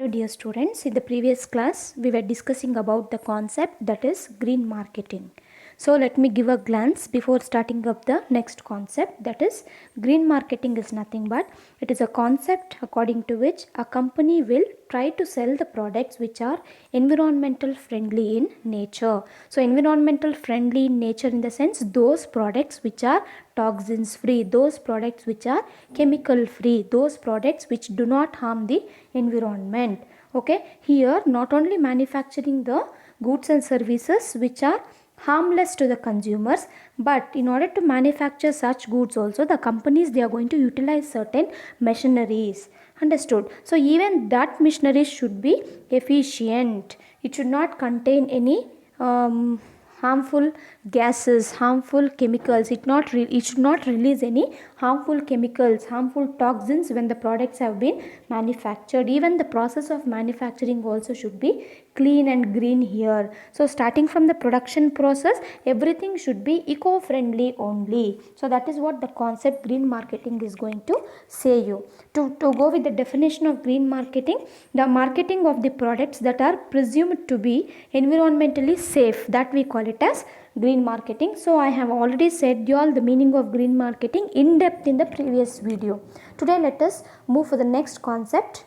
dear students, in the previous class we were discussing about the concept that is green marketing. So let me give a glance before starting up the next concept, that is green marketing is nothing but it is a concept according to which a company will try to sell the products which are environmental friendly in nature. So environmental friendly in nature in the sense those products which are toxins free, those products which are chemical free, those products which do not harm the environment. Okay, here not only manufacturing the goods and services which are harmless to the consumers, but in order to manufacture such goods also the companies they are going to utilize certain machineries. Understood? So even that machinery should be efficient. It should not contain any harmful gases, harmful chemicals. It should not release any harmful chemicals, harmful toxins when the products have been manufactured. Even the process of manufacturing also should be clean and green here. So starting from the production process, everything should be eco-friendly only. So that is what the concept green marketing is going to say you. To go with the definition of green marketing, the marketing of the products that are presumed to be environmentally safe, that we call it as green marketing. So I have already said you all the meaning of green marketing in depth in the previous video. Today let us move for the next concept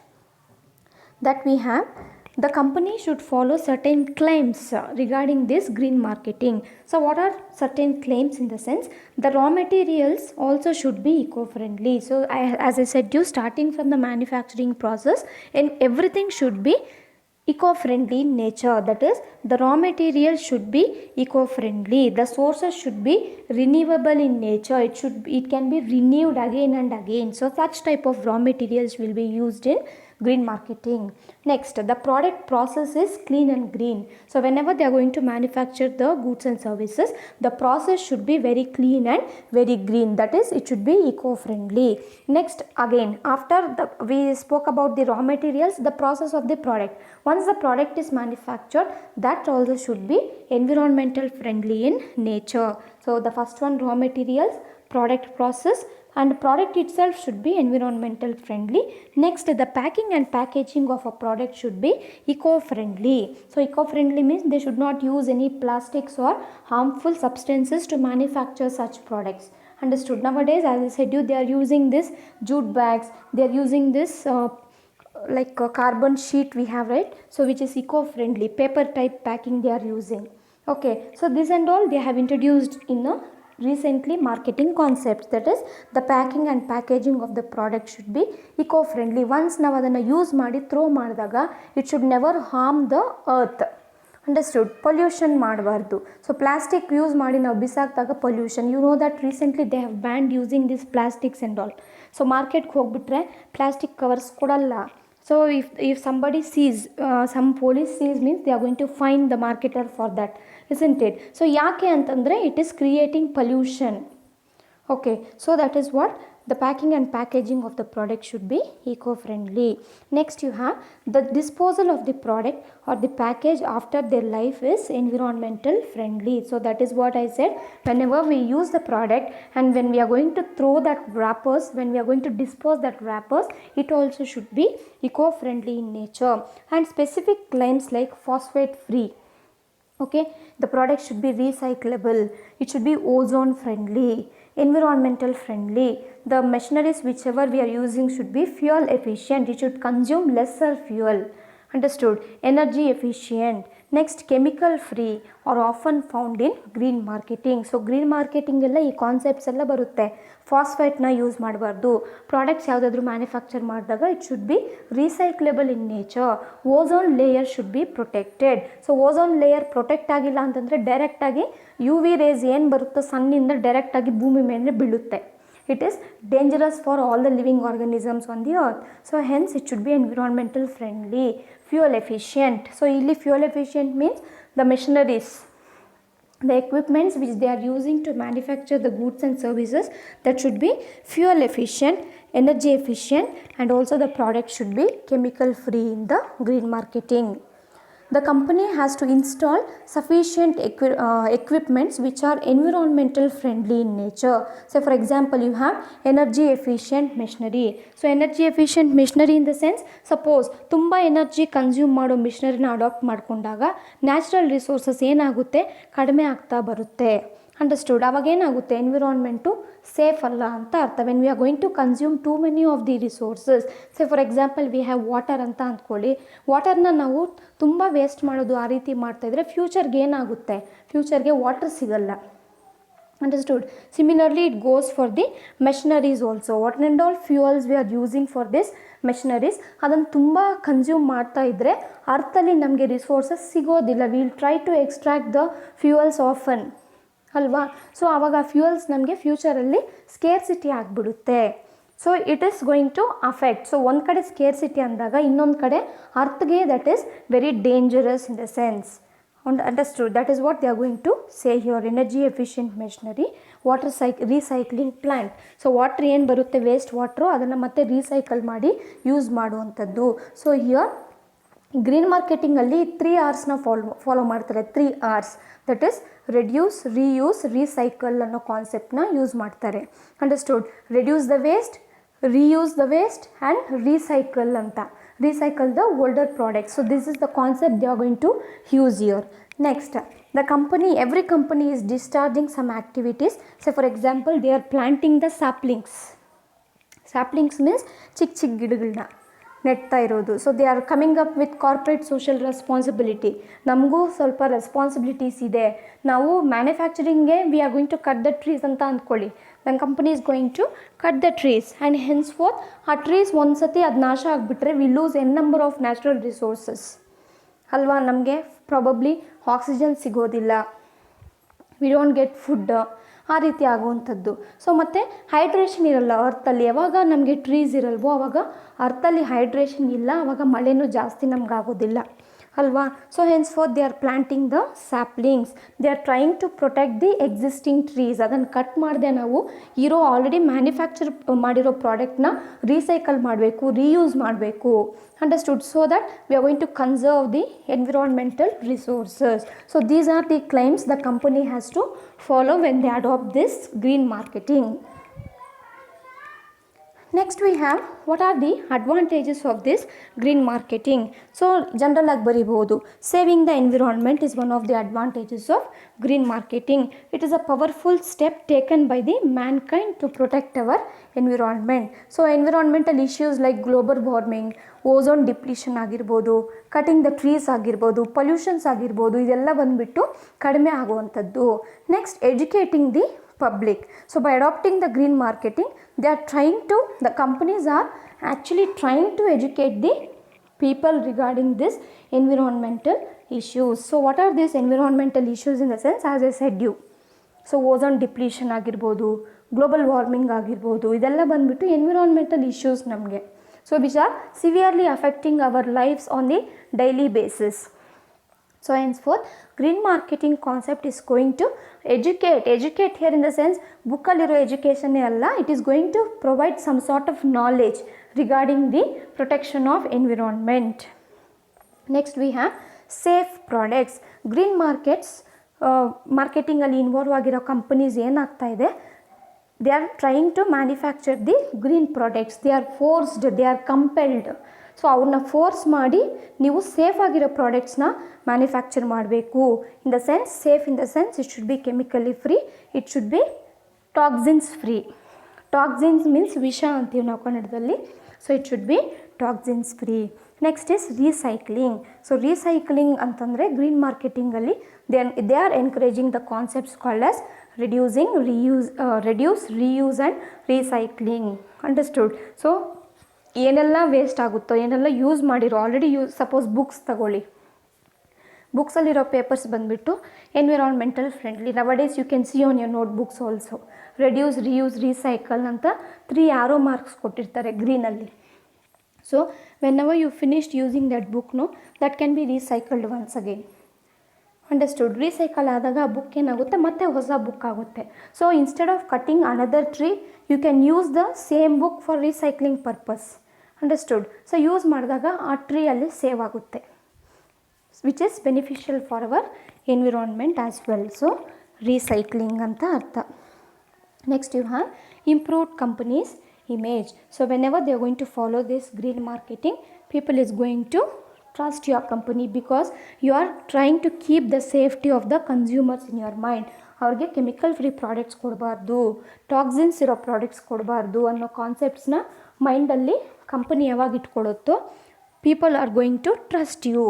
that we have. The company should follow certain claims regarding this green marketing. So what are certain claims in the sense the raw materials also should be eco-friendly. So as I said you, starting from the manufacturing process and everything should be eco-friendly in nature. That is, the raw material should be eco-friendly, the sources should be renewable in nature, it can be renewed again and again. So such type of raw materials will be used in green marketing. Next, the product process is clean and green. So whenever they are going to manufacture the goods and services, the process should be very clean and very green, that is it should be eco-friendly. Next, again after we spoke about the raw materials, the process of the product. Once the product is manufactured, that also should be environmental friendly in nature. So the first one, raw materials, product process, and product itself should be environmental friendly. Next, the packing and packaging of a product should be eco-friendly. So eco-friendly means they should not use any plastics or harmful substances to manufacture such products. Understood? Nowadays, as I said you, they are using this jute bags, they are using this like a carbon sheet we have, right? So which is eco-friendly, paper type packing they are using. Okay, so this and all they have introduced in a recently marketing concepts, that is the packing and packaging of the product should be eco-friendly. Once ನಾವು ಅದನ್ನು use ಮಾಡಿ throw ಮಾಡಿದಾಗ it should never harm the earth. Understood? Pollution ಮಾಡಬಾರ್ದು. So plastic use ಮಾಡಿ ನಾವು ಬಿಸಾಕಿದಾಗ pollution, you know that recently they have banned using this plastics and all. So ಮಾರ್ಕೆಟ್ಗೆ ಹೋಗ್ಬಿಟ್ರೆ ಪ್ಲಾಸ್ಟಿಕ್ ಕವರ್ಸ್ ಕೊಡಲ್ಲ. So if somebody sees, some police sees means they are going to fine the marketer for that, isn't it? So ಯಾಕೆ ಅಂತಂದರೆ it is creating pollution. Okay, so that is what the packing and packaging of the product should be eco-friendly. Next, you have the disposal of the product or the package after their life is environmental friendly. So that is what I said, whenever we use the product and when we are going to throw that wrappers, when we are going to dispose that wrappers, it also should be eco-friendly in nature. And specific claims like phosphate free. Okay, the product should be recyclable, it should be ozone friendly, environmental friendly. The machineries whichever we are using should be fuel efficient, it should consume lesser fuel. Understood? Energy efficient. Next, chemical free are often found in green marketing. So green marketing ಎಲ್ಲ ಈ concepts ಎಲ್ಲ ಬರುತ್ತೆ. ಫಾಸ್ಫೇಟ್ನ use ಮಾಡಬಾರ್ದು, products ಯಾವುದಾದ್ರೂ manufacture ಮಾಡಿದಾಗ it should be recyclable in nature. Ozone layer should be protected. So ozone layer protect ಆಗಿಲ್ಲ ಅಂತಂದರೆ ಡೈರೆಕ್ಟಾಗಿ ಯು ವಿ ರೇಸ್ ಏನು ಬರುತ್ತೋ ಸನ್ನಿಂದ ಡೈರೆಕ್ಟಾಗಿ ಭೂಮಿ ಮೇಲೆ ಬೀಳುತ್ತೆ. It is dangerous for all the living organisms on the earth. So hence it should be environmental friendly, fuel efficient. So illi fuel efficient means the machineries, the equipments which they are using to manufacture the goods and services, that should be fuel efficient, energy efficient, and also the product should be chemical free in the green marketing. the company has to install sufficient equipments which are environmental friendly in nature. So for example, you have energy efficient machinery. So energy efficient machinery in the sense, suppose ತುಂಬ energy consume ಮಾಡೋ ಮಿಷನರಿನ adapt ಮಾಡಿಕೊಂಡಾಗ natural resources ಏನಾಗುತ್ತೆ, ಕಡಿಮೆ ಆಗ್ತಾ ಬರುತ್ತೆ. Understood? ಅವಾಗ ಏನಾಗುತ್ತೆ, environment safe ಅಲ್ಲ ಅಂತ ಅರ್ಥ. When we are going to consume too many of the resources, say for example we have water ಅಂತ ಅಂದ್ಕೊಳ್ಳಿ. ವಾಟರ್ನ ನಾವು ತುಂಬ ವೇಸ್ಟ್ ಮಾಡೋದು ಆ ರೀತಿ ಮಾಡ್ತಾಯಿದ್ರೆ ಫ್ಯೂಚರ್ಗೆ ಏನಾಗುತ್ತೆ, ಫ್ಯೂಚರ್ಗೆ ವಾಟರ್ ಸಿಗಲ್ಲ. Understood? Similarly it goes for the machineries also. What and all fuels we are using for this machineries, ಅದನ್ನು ತುಂಬ ಕನ್ಸ್ಯೂಮ್ ಮಾಡ್ತಾ ಇದ್ದರೆ ಅರ್ಥಲ್ಲಿ ನಮಗೆ ರಿಸೋರ್ಸಸ್ ಸಿಗೋದಿಲ್ಲ. Will try to extract the fuels often ಅಲ್ವಾ. ಸೊ ಆವಾಗ ಫ್ಯೂಯಲ್ಸ್ ನಮಗೆ ಫ್ಯೂಚರಲ್ಲಿ ಸ್ಕೇರ್ಸಿಟಿ ಆಗಿಬಿಡುತ್ತೆ. So it is going to affect. So ಒಂದು ಕಡೆ ಸ್ಕೇರ್ಸಿಟಿ ಅಂದಾಗ ಇನ್ನೊಂದು ಕಡೆ ಅರ್ಥಗೆ that is very dangerous in the sense. Understood? That is what they are going to say here. Energy efficient machinery, water recycling plant. So water ಏನು ಬರುತ್ತೆ, waste water, ಅದನ್ನು ಮತ್ತೆ ರೀಸೈಕಲ್ ಮಾಡಿ ಯೂಸ್ ಮಾಡುವಂಥದ್ದು. ಸೊ ಹಿಯರ್ ಗ್ರೀನ್ ಮಾರ್ಕೆಟಿಂಗಲ್ಲಿ 3 Rsನ follow ಮಾಡ್ತಾರೆ. 3 Rs, that is reduce, reuse, recycle ಅನ್ನೋ ಕಾನ್ಸೆಪ್ಟನ್ನ ಯೂಸ್ ಮಾಡ್ತಾರೆ. Understood? Reduce the waste, reuse the waste and recycle ಅಂತ. Recycle the older products. So this is the concept they are going to use here. Next, the company, every company is discharging some activities. Say for example, they are planting the saplings. Saplings means ಚಿಕ್ಕ ಚಿಕ್ಕ ಗಿಡಗಳನ್ನ ನೆಡ್ತಾ ಇರೋದು. So they are coming up with corporate social responsibility. ನಮಗೂ ಸ್ವಲ್ಪ responsibilities ಇದೆ. ನಾವು ಮ್ಯಾನುಫ್ಯಾಕ್ಚರಿಂಗ್ಗೆ we are going to cut the trees ಅಂತ ಅಂದ್ಕೊಳ್ಳಿ. The company is going to cut the trees and henceforth ಆ ಟ್ರೀಸ್ ಒಂದು ಸತಿ ಅದು ನಾಶ ಆಗಿಬಿಟ್ರೆ we lose n number of natural resources ಅಲ್ವಾ. ನಮಗೆ ಪ್ರಾಬಬ್ಲಿ ಆಕ್ಸಿಜನ್ ಸಿಗೋದಿಲ್ಲ, ವಿ ಡೋಂಟ್ ಗೆಟ್ ಫುಡ್, ಆ ರೀತಿ ಆಗುವಂಥದ್ದು. ಸೊ ಮತ್ತು ಹೈಡ್ರೇಷನ್ ಇರಲ್ಲ ಅರ್ಥಲ್ಲಿ. ಯಾವಾಗ ನಮಗೆ ಟ್ರೀಸ್ ಇರಲ್ವೋ ಆವಾಗ ಅರ್ಥಲ್ಲಿ ಹೈಡ್ರೇಷನ್ ಇಲ್ಲ, ಆವಾಗ ಮಳೆನೂ ಜಾಸ್ತಿ ನಮ್ಗೆ ಆಗೋದಿಲ್ಲ ಅಲ್ವಾ. So henceforth they are planting the saplings. They are trying to protect the existing trees. ಅದನ್ನು ಕಟ್ ಮಾಡದೆ ನಾವು ಇರೋ ಆಲ್ರೆಡಿ ಮ್ಯಾನುಫ್ಯಾಕ್ಚರ್ ಮಾಡಿರೋ ಪ್ರಾಡಕ್ಟ್ನ ರೀಸೈಕಲ್ ಮಾಡಬೇಕು, ರೀಯೂಸ್ ಮಾಡಬೇಕು. Understood? So that we are going to conserve the environmental resources. So these are the claims the company has to follow when they adopt this green marketing. Next we have, what are the advantages of this green marketing? So general ಆಗಿ ಬರಿಬಹುದು. Saving the environment is one of the advantages of green marketing. It is a powerful step taken by the mankind to protect our environment. So environmental issues like global warming, ozone depletion ಆಗಿರ್ಬೋದು, cutting the trees ಆಗಿರ್ಬೋದು, pollutions ಆಗಿರ್ಬೋದು, ಇದೆಲ್ಲ ಬಂದುಬಿಟ್ಟು ಕಡಿಮೆ ಆಗುವಂಥದ್ದು. Next, educating the public. So by adopting the green marketing, the companies are actually trying to educate the people regarding this environmental issues. So what are these environmental issues in the sense, as I said you. So ozone depletion ಆಗಿರ್ಬೋದು, global warming ಆಗಿರ್ಬೋದು, ಇದೆಲ್ಲ ಬಂದುಬಿಟ್ಟು environmental issues ನಮಗೆ. So which are severely affecting our lives on the daily basis. So henceforth, green marketing concept is going to educate here in the sense bookalliro education alla, it is going to provide some sort of knowledge regarding the protection of environment. Next we have safe products. Green markets marketing ಅಲ್ಲಿ involve ಆಗಿರೋ companies ಏನಾಗ್ತಾ ಇದೆ, they are trying to manufacture the green products. They are forced, they are compelled. So ಅವ್ರನ್ನ force ಮಾಡಿ ನೀವು safe ಆಗಿರೋ ಪ್ರಾಡಕ್ಟ್ಸ್ನ manufacture ಮಾಡಬೇಕು. In the sense, safe in the sense it should be chemically free, it should be toxins free. Toxins means ವಿಷ ಅಂತೀವಿ ನಾವು ಕನ್ನಡದಲ್ಲಿ. So it should be toxins free. Next is recycling. So recycling ಅಂತಂದರೆ green ಮಾರ್ಕೆಟಿಂಗಲ್ಲಿ they are encouraging the concepts called as reduce, reuse and recycling. Understood? So ಏನೆಲ್ಲ waste ಆಗುತ್ತೋ, ಏನೆಲ್ಲ use ಮಾಡಿರೋ ಆಲ್ರೆಡಿ ಸಪೋಸ್ ಬುಕ್ಸ್ ತಗೊಳ್ಳಿ, ಬುಕ್ಸಲ್ಲಿರೋ ಪೇಪರ್ಸ್ ಬಂದುಬಿಟ್ಟು environmental friendly. Nowadays you can see on your notebooks also reduce, reuse, recycle ಅಂತ 3 arrow marks ಕೊಟ್ಟಿರ್ತಾರೆ ಗ್ರೀನಲ್ಲಿ. So whenever you finished using that book, that can be recycled once again. Understood? Recycle ಆದಾಗ ಆ book ಏನಾಗುತ್ತೆ, ಮತ್ತೆ ಹೊಸ book ಆಗುತ್ತೆ. So instead of cutting another tree, you can use the same book for recycling purpose. Understood? So use ಮಾಡಿದಾಗ ಆ tree ಅಲ್ಲಿ save ಆಗುತ್ತೆ. Which is beneficial for our environment as well. So recycling ಅಂತ ಅರ್ಥ. Next you have improved companies image. So whenever they are going to follow this green marketing, people is going to trust your company because you are trying to keep the safety of the consumers in your mind. ಅವ್ರಿಗೆ chemical free products ಕೊಡಬಾರ್ದು, toxins ಇರೋ products ಕೊಡಬಾರ್ದು ಅನ್ನೋ ಕಾನ್ಸೆಪ್ಟ್ಸ್ನ ಮೈಂಡಲ್ಲಿ company ಯಾವಾಗ ಇಟ್ಕೊಳ್ಳುತ್ತೋ people are going to trust you.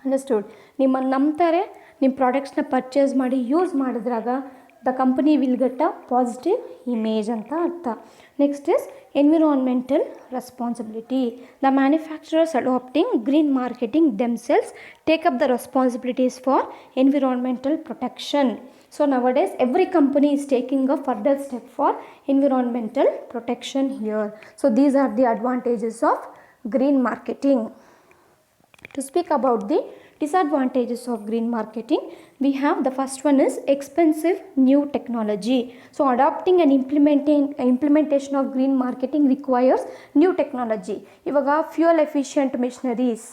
Understood? ನಿಮ್ಮನ್ನು ನಂಬ್ತಾರೆ, ನಿಮ್ಮ ಪ್ರಾಡಕ್ಟ್ಸ್ನ ಪರ್ಚೇಸ್ ಮಾಡಿ ಯೂಸ್ ಮಾಡಿದ್ರಾಗ the company will get a positive image ಅಂತ ಅರ್ಥ. Next is environmental responsibility. The manufacturers adopting green marketing themselves take up the responsibilities for environmental protection. So nowadays every company is taking a further step for environmental protection here. So these are the advantages of green marketing. To speak about the disadvantages of green marketing, we have the first one is expensive new technology. So adopting and implementation of green marketing requires new technology. ಇವಾಗ fuel efficient missionaries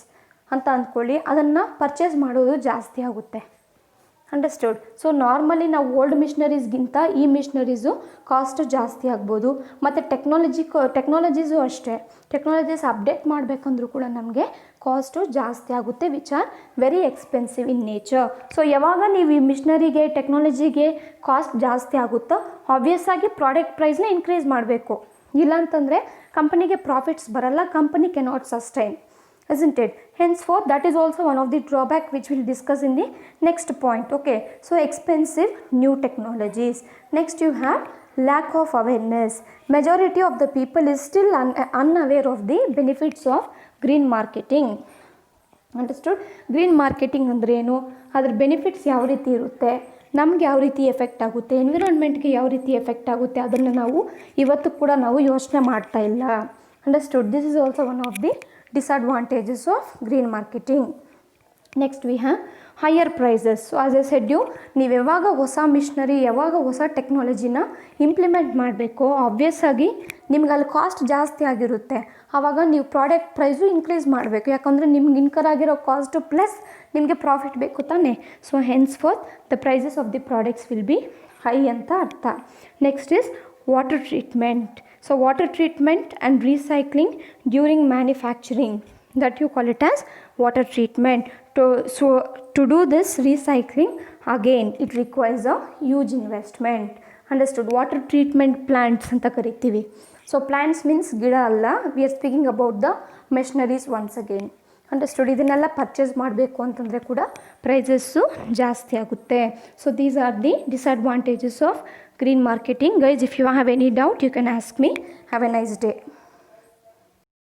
ಅಂತ ಅಂದ್ಕೊಳ್ಳಿ, ಅದನ್ನು purchase ಮಾಡೋದು ಜಾಸ್ತಿ ಆಗುತ್ತೆ. Understood? So normally ನಾವು old ಮಿಷನರೀಸ್ಗಿಂತ ಈ missionaries cost ಜಾಸ್ತಿ ಆಗ್ಬೋದು. ಮತ್ತು ಟೆಕ್ನಾಲಜೀಸು ಅಷ್ಟೇ, ಟೆಕ್ನಾಲಜೀಸ್ ಅಪ್ಡೇಟ್ ಮಾಡಬೇಕಂದ್ರೂ ಕೂಡ ನಮಗೆ ಕಾಸ್ಟು ಜಾಸ್ತಿ ಆಗುತ್ತೆ, which are very expensive in nature. So ಯಾವಾಗ ನೀವು ಈ ಮಿಷನರಿಗೆ ಟೆಕ್ನಾಲಜಿಗೆ ಕಾಸ್ಟ್ ಜಾಸ್ತಿ ಆಗುತ್ತೋ ಆಬ್ವಿಯಸ್ ಆಗಿ ಪ್ರಾಡಕ್ಟ್ ಪ್ರೈಸ್ನ ಇನ್ಕ್ರೀಸ್ ಮಾಡಬೇಕು. ಇಲ್ಲಾಂತಂದರೆ ಕಂಪನಿಗೆ ಪ್ರಾಫಿಟ್ಸ್ ಬರಲ್ಲ, company cannot sustain. Isn't it? Henceforth, that is also one of the drawback which we'll discuss in the next point. Okay, so expensive new technologies. Next you have lack of awareness. Majority of the people is still unaware of the benefits of green marketing. Understood? Green marketing ಅಂದ್ರೆ ಏನು, ಅದರ benefits ಯಾವ ರೀತಿ ಇರುತ್ತೆ, ನಮಗೆ ಯಾವ ರೀತಿ effect ಆಗುತ್ತೆ, ಎನ್ವಿರಾನ್ಮೆಂಟ್ಗೆ ಯಾವ ರೀತಿ ಎಫೆಕ್ಟ್ ಆಗುತ್ತೆ, ಅದನ್ನು ನಾವು ಇವತ್ತು ಕೂಡ ನಾವು ಯೋಚನೆ ಮಾಡ್ತಾ ಇಲ್ಲ. Understood? This is also one of the disadvantages of green marketing. Next we have higher prices. So as I said you, ನೀವು ಯಾವಾಗ ಹೊಸ ಮಿಷನರಿ, ಯಾವಾಗ ಹೊಸ ಟೆಕ್ನಾಲಜಿನ ಇಂಪ್ಲಿಮೆಂಟ್ ಮಾಡಬೇಕು, ಆಬ್ವಿಯಸ್ ಆಗಿ ನಿಮ್ಗೆ ಅಲ್ಲಿ ಕಾಸ್ಟ್ ಜಾಸ್ತಿ ಆಗಿರುತ್ತೆ. ಆವಾಗ ನೀವು ಪ್ರಾಡಕ್ಟ್ ಪ್ರೈಸು ಇನ್ಕ್ರೀಸ್ ಮಾಡಬೇಕು, ಯಾಕಂದರೆ ನಿಮ್ಗೆ ಇನ್ಕರ್ ಆಗಿರೋ ಕಾಸ್ಟು ಪ್ಲಸ್ ನಿಮಗೆ ಪ್ರಾಫಿಟ್ ಬೇಕು ತಾನೆ. So henceforth the prices of the products will be high ಅಂತ ಅರ್ಥ. Next is water treatment. So water treatment and recycling during manufacturing, that you call it as water treatment. To do this recycling, again it requires a huge investment. Understood? Water treatment plants anta karitivi. So plants means gida alla, we are speaking about the machineries once again. Understood? ಇದನ್ನೆಲ್ಲ purchase ಮಾಡಬೇಕು ಅಂತಂದರೆ ಕೂಡ prices ಜಾಸ್ತಿ ಆಗುತ್ತೆ. So these are the disadvantages of green marketing. Guys, if you have any doubt, you can ask me. Have a nice day.